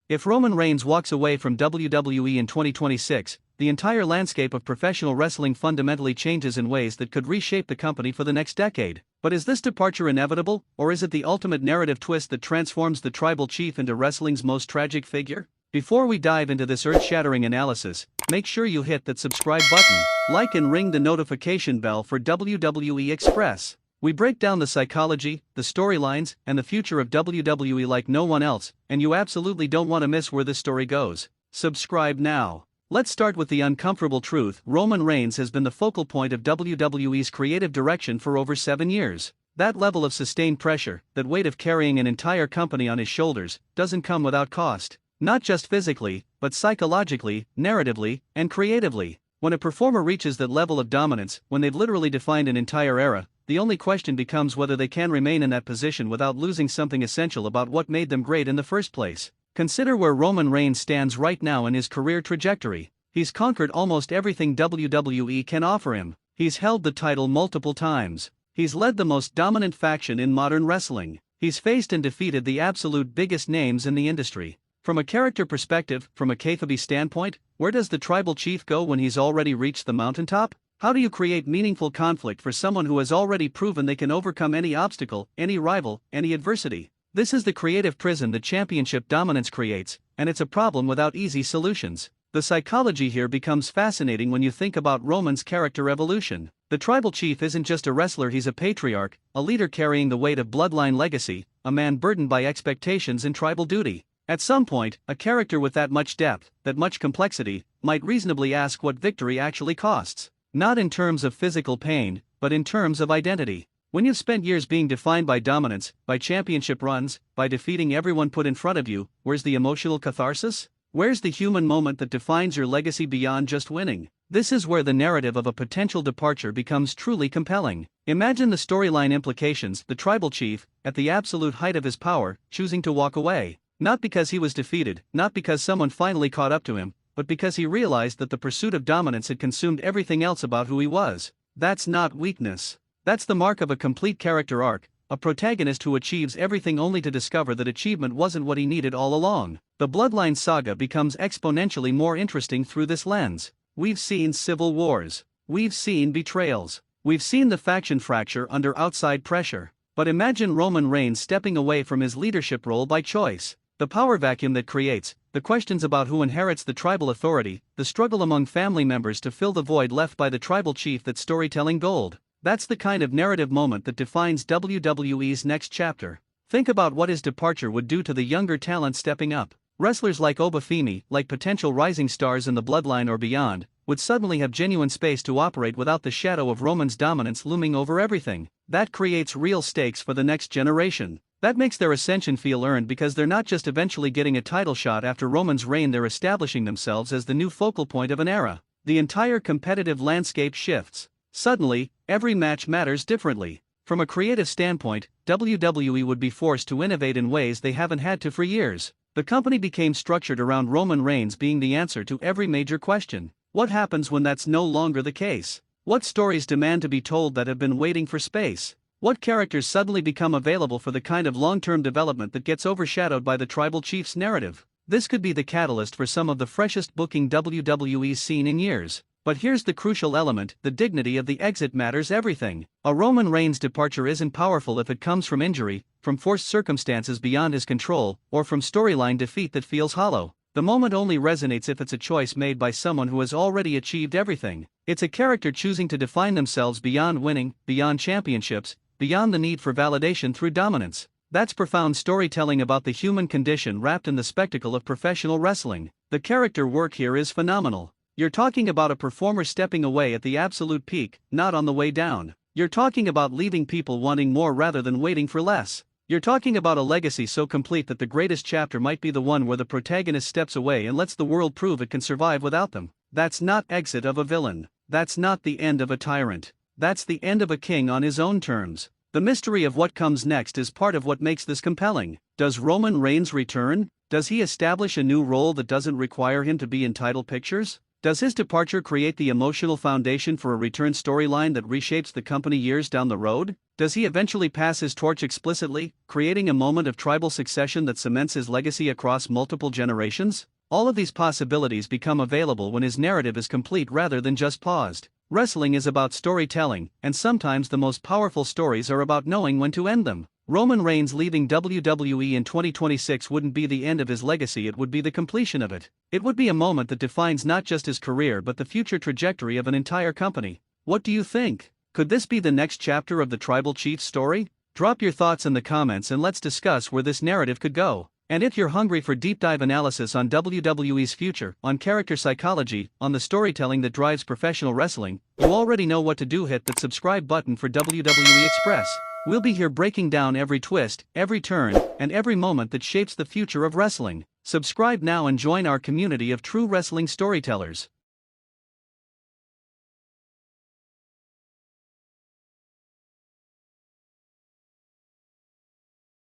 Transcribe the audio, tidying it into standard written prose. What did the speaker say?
If Roman Reigns walks away from WWE in 2026, the entire landscape of professional wrestling fundamentally changes in ways that could reshape the company for the next decade. But is this departure inevitable, or is it the ultimate narrative twist that transforms the tribal chief into wrestling's most tragic figure? Before we dive into this earth-shattering analysis, make sure you hit that subscribe button, like and ring the notification bell for WWE Express. We break down the psychology, the storylines, and the future of WWE like no one else, and you absolutely don't want to miss where this story goes. Subscribe now. Let's start with the uncomfortable truth. Roman Reigns has been the focal point of WWE's creative direction for over 7 years. That level of sustained pressure, that weight of carrying an entire company on his shoulders, doesn't come without cost. Not just physically, but psychologically, narratively, and creatively. When a performer reaches that level of dominance, when they've literally defined an entire era, the only question becomes whether they can remain in that position without losing something essential about what made them great in the first place. Consider where Roman Reigns stands right now in his career trajectory. He's conquered almost everything WWE can offer him. He's held the title multiple times. He's led the most dominant faction in modern wrestling. He's faced and defeated the absolute biggest names in the industry. From a character perspective, from a kayfabe standpoint, where does the tribal chief go when he's already reached the mountaintop? How do you create meaningful conflict for someone who has already proven they can overcome any obstacle, any rival, any adversity? This is the creative prison that championship dominance creates, and it's a problem without easy solutions. The psychology here becomes fascinating when you think about Roman's character evolution. The tribal chief isn't just a wrestler, he's a patriarch, a leader carrying the weight of bloodline legacy, a man burdened by expectations and tribal duty. At some point, a character with that much depth, that much complexity, might reasonably ask what victory actually costs. Not in terms of physical pain, but in terms of identity. When you've spent years being defined by dominance, by championship runs, by defeating everyone put in front of you, where's the emotional catharsis? Where's the human moment that defines your legacy beyond just winning? This is where the narrative of a potential departure becomes truly compelling. Imagine the storyline implications: the tribal chief, at the absolute height of his power, choosing to walk away. Not because he was defeated, not because someone finally caught up to him, but because he realized that the pursuit of dominance had consumed everything else about who he was. That's not weakness. That's the mark of a complete character arc, a protagonist who achieves everything only to discover that achievement wasn't what he needed all along. The Bloodline saga becomes exponentially more interesting through this lens. We've seen civil wars. We've seen betrayals. We've seen the faction fracture under outside pressure. But imagine Roman Reigns stepping away from his leadership role by choice. The power vacuum that creates, the questions about who inherits the tribal authority, the struggle among family members to fill the void left by the tribal chief, that's storytelling gold. That's the kind of narrative moment that defines WWE's next chapter. Think about what his departure would do to the younger talent stepping up. Wrestlers like Obafemi, like potential rising stars in the Bloodline or beyond, would suddenly have genuine space to operate without the shadow of Roman's dominance looming over everything. That creates real stakes for the next generation. That makes their ascension feel earned, because they're not just eventually getting a title shot after Roman's reign, they're establishing themselves as the new focal point of an era. The entire competitive landscape shifts. Suddenly, every match matters differently. From a creative standpoint, WWE would be forced to innovate in ways they haven't had to for years. The company became structured around Roman Reigns being the answer to every major question. What happens when that's no longer the case? What stories demand to be told that have been waiting for space? What characters suddenly become available for the kind of long-term development that gets overshadowed by the tribal chief's narrative? This could be the catalyst for some of the freshest booking WWE's seen in years. But here's the crucial element: the dignity of the exit matters everything. A Roman Reigns departure isn't powerful if it comes from injury, from forced circumstances beyond his control, or from storyline defeat that feels hollow. The moment only resonates if it's a choice made by someone who has already achieved everything. It's a character choosing to define themselves beyond winning, beyond championships, beyond the need for validation through dominance. That's profound storytelling about the human condition wrapped in the spectacle of professional wrestling. The character work here is phenomenal. You're talking about a performer stepping away at the absolute peak, not on the way down. You're talking about leaving people wanting more rather than waiting for less. You're talking about a legacy so complete that the greatest chapter might be the one where the protagonist steps away and lets the world prove it can survive without them. That's not exit of a villain. That's not the end of a tyrant. That's the end of a king on his own terms. The mystery of what comes next is part of what makes this compelling. Does Roman Reigns return? Does he establish a new role that doesn't require him to be in title pictures? Does his departure create the emotional foundation for a return storyline that reshapes the company years down the road? Does he eventually pass his torch explicitly, creating a moment of tribal succession that cements his legacy across multiple generations? All of these possibilities become available when his narrative is complete rather than just paused. Wrestling is about storytelling, and sometimes the most powerful stories are about knowing when to end them. Roman Reigns leaving WWE in 2026 wouldn't be the end of his legacy, it would be the completion of it. It would be a moment that defines not just his career but the future trajectory of an entire company. What do you think? Could this be the next chapter of the Tribal Chief's story? Drop your thoughts in the comments and let's discuss where this narrative could go. And if you're hungry for deep dive analysis on WWE's future, on character psychology, on the storytelling that drives professional wrestling, you already know what to do. Hit that subscribe button for WWE Express. We'll be here breaking down every twist, every turn, and every moment that shapes the future of wrestling. Subscribe now and join our community of true wrestling storytellers.